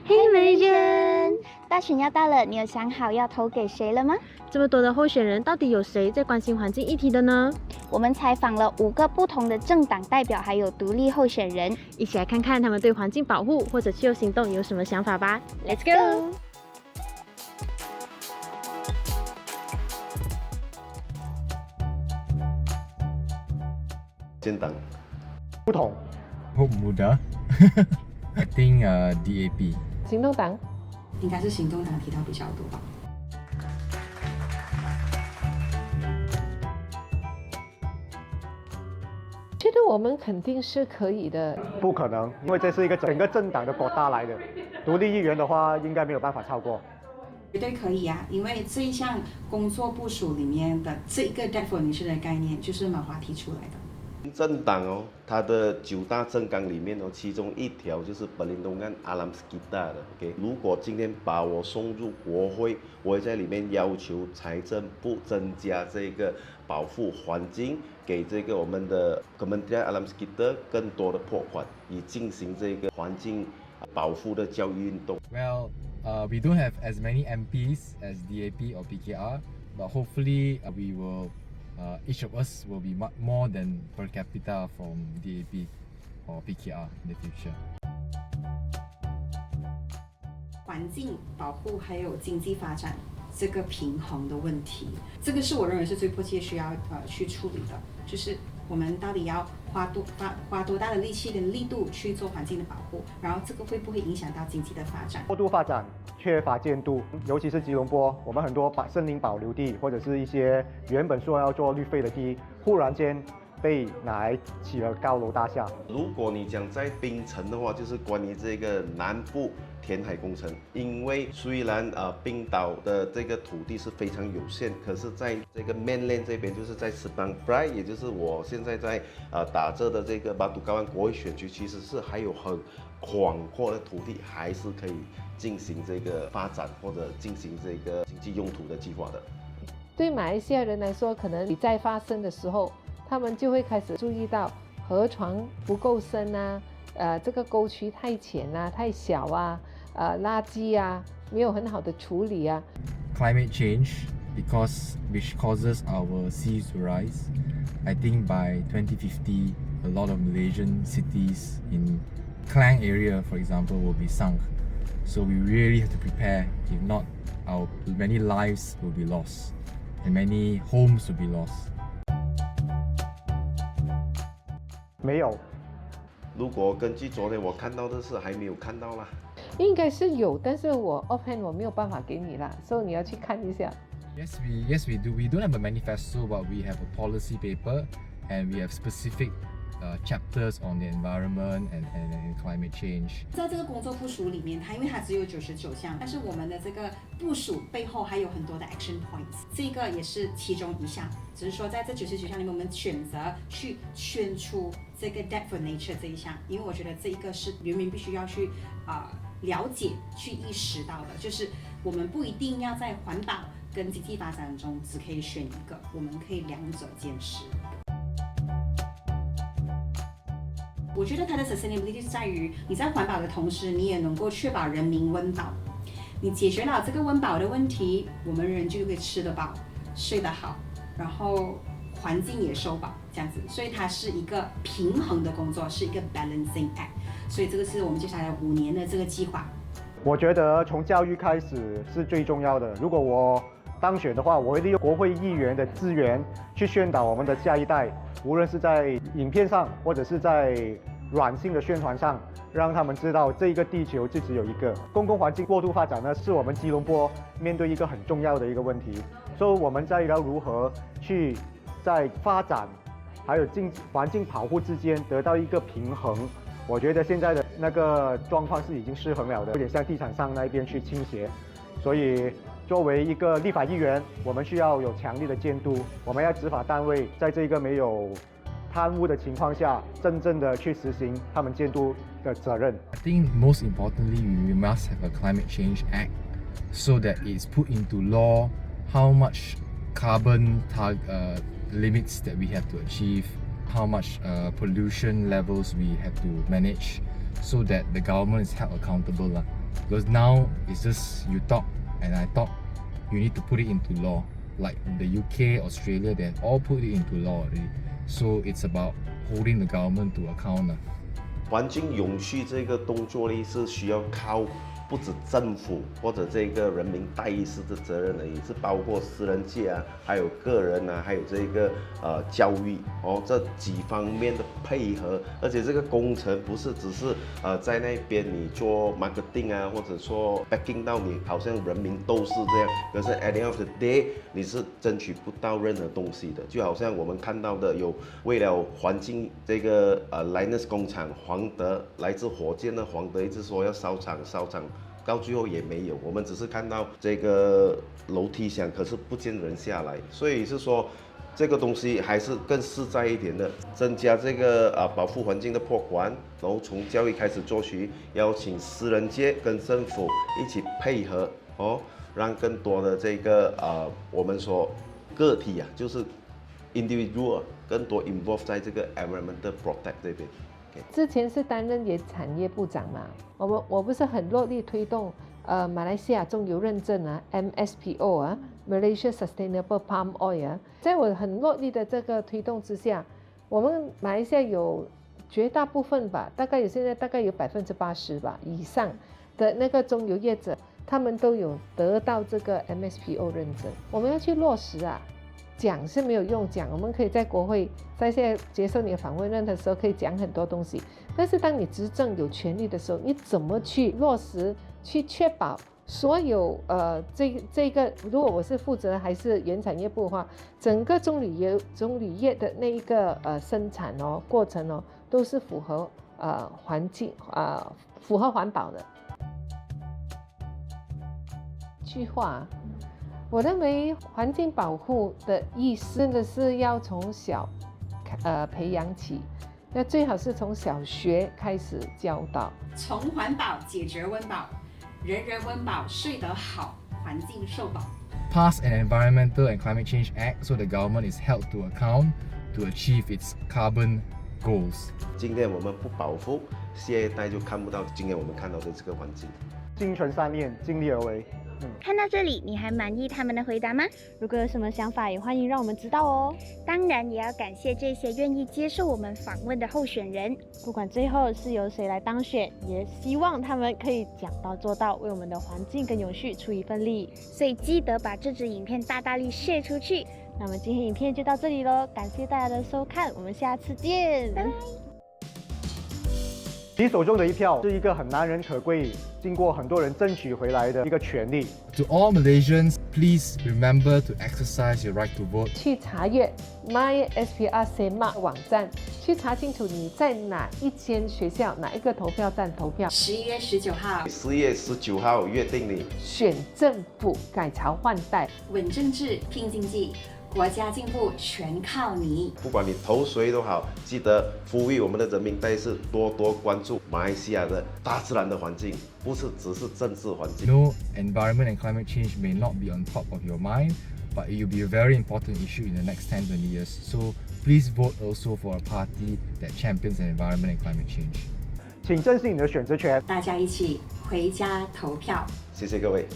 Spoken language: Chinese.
嘿，美人！大选要到了，你有想好要投给谁了吗？这么多的候选人，到底有谁在关心环境议题的呢？我们采访了5个不同的政党代表，还有独立候选人，一起来看看他们对环境保护或者气候行动有什么想法吧。Let's go！ 政党不同 Hope Muda I think DAP 行动党应该是行动党提到比较多吧。觉得我们肯定是可以的。不可能，因为这是一个整个政党的国大来的，独立议员的话应该没有办法超过。绝对可以啊，因为这一项工作部署里面的这一个 definition 的概念就是马华提出来的。政党哦，它的9大政纲里面哦，其中一条就是 Perlindungan Alam Sekitar 的。OK， 如果今天把我送入国会，我会在里面要求财政部增加这个保护环境，给这个我们的 Kementerian Alam Sekitar 更多的拨款，以进行这个环境保护的教育运动。Well, we don't have as many MPs as DAP or PKR, but hopefully we will, each of us will be more than per capita from DAP or PKR in the future. 环境保护还有经济发展这个平衡的问题，这个是我认为是最迫切需要去处理的，就是我们到底要花多大的力气跟力度去做环境的保护，然后这个会不会影响到经济的发展？过度发展缺乏监督，尤其是吉隆坡，我们很多森林保留地或者是一些原本说要做绿肺的地，忽然间被拿来起了高楼大厦。如果你讲在槟城的话，就是关于这个南部填海工程，因为虽然冰岛的这个土地是非常有限，可是在这个 mainland 这边，就是在 Sepang Pride， 也就是我现在在打着的这个巴都高湾国会选区，其实是还有很广阔的土地，还是可以进行这个发展或者进行这个经济用途的计划的。对马来西亚人来说，可能雨灾发生的时候，他们就会开始注意到河床不够深啊，这个沟渠太浅啊、太小啊，垃圾啊没有很好的处理啊。Climate change, which causes our seas to rise. I think by 2050, a lot of Malaysian cities in Klang area, for example, will be sunk. So we really have to prepare. If not, many lives will be lost, and many homes will be lost. 没有，如果根据昨天我看到的是还没有看到啦。应该是有，但是我 offhand 我没有办法给你啦，所以你要去看一下。Yes, we do. We don't have a manifesto, but we have a policy paper, and we have specific chapters on the environment and climate change. 在这个工作部署里面，因为它只有99项，但是我们的这个部署背后还有很多的 action points， 这个也是其中一项。只是说在这99项里面，我们选择去选出这个 debt for nature 这一项，因为我觉得这一个是人民必须要去了解、去意识到的，就是我们不一定要在环保跟经济发展中只可以选一个，我们可以两者兼施。我觉得它的 sustainability 是在于你在环保的同时，你也能够确保人民温饱。你解决了这个温饱的问题，我们人就会吃得饱、睡得好，然后环境也收饱，这样子。所以它是一个平衡的工作，是一个 balancing act。所以这个是我们接下来5年的这个计划。我觉得从教育开始是最重要的。如果我当选的话，我会利用国会议员的资源去宣导我们的下一代，无论是在影片上或者是在软性的宣传上，让他们知道这个地球就只有一个。公共环境过度发展呢，是我们吉隆坡面对一个很重要的一个问题。所以我们在要如何去在发展还有环境保护之间得到一个平衡。我觉得现在的那个状况是已经失衡了的，有点向地产商那边去倾斜。所以作为一个立法议员，我们需要有强力的监督，我们要执法单位在这个没有贪污的情况下，真正的去实行他们监督的责任。I think most importantly, we must have a climate change act so that it's put into law how much carbon limits that we have to achieve, how much pollution levels we have to manage, so that the government is held accountable. Because now it's just you talk and I talk, you need to put it into law. Like the UK, Australia, they all put it into law already. So it's about holding the government to account. 环境永续这个动作呢，是需要靠不止政府或者这个人民代议士的责任而已，是包括私人界啊，还有个人啊，还有这个教育哦，这几方面的配合。而且这个工程不是只是在那边你做 marketing 啊，或者说 backing 到你，好像人民都是这样。可是 at the end of the day， 你是争取不到任何东西的。就好像我们看到的，有为了环境这个Lynas 工厂，黄德来自火箭的黄德一直说要烧厂。到最后也没有，我们只是看到这个楼梯响，可是不见人下来，所以是说这个东西还是更实在一点的，增加这个保护环境的破管，然后从教育开始做起，邀请私人界跟政府一起配合哦，让更多的这个我们说个体啊，就是 individual 更多 involve 在这个 environmental protect 这边。之前是担任也产业部长嘛，我不是很落力推动马来西亚中油认证啊 MSPO 啊 Malaysia Sustainable Palm Oil 啊，在我很落力的这个推动之下，我们马来西亚有绝大部分吧，现在大概有80%吧以上的那个中油业者，他们都有得到这个 MSPO 认证，我们要去落实啊。讲是没有用，讲我们可以在国会，在现在接受你的访问任的时候可以讲很多东西，但是当你执政有权力的时候，你怎么去落实，去确保所有这个，如果我是负责还是原产业部的话，整个棕榈业的那一个生产过程都是符合环境符合环保的。句话。我认为环境保护的意识真的是要从小培养起，那最好是从小学开始教导。从环保解决温饱，人人温饱，睡得好，环境受保。Pass an Environmental and Climate Change Act so the government is held to account to achieve its carbon goals. 今天我们不保护，下一代就看不到今天我们看到的这个环境。心存善念，尽力而为。看到这里，你还满意他们的回答吗？如果有什么想法，也欢迎让我们知道哦。当然，也要感谢这些愿意接受我们访问的候选人。不管最后是由谁来当选，也希望他们可以讲到做到，为我们的环境跟永续出一份力。所以记得把这支影片大力 share 出去。那么今天影片就到这里咯，感谢大家的收看，我们下次见。拜拜。你手中的一票是一个很难能可贵，经过很多人争取回来的一个权利。To all Malaysians, please remember to exercise your right to vote. 去查阅 MySPRCMA 网站，去查清楚你在哪一间学校、哪一个投票站投票。11月19号，10月19号约定你选政府，改朝换代，稳政治，拼经济。国家进步全靠你。不管你投谁都好，记得呼吁我们的人民代议士多多关注马来西亚的大自然的环境，不是只是政治环境。No, environment and climate change may not be on top of your mind, but it will be a very important issue in the next 10-20 years. So please vote also for a party that champions the environment and climate change. 请珍惜你的选择权。大家一起回家投票。谢谢各位。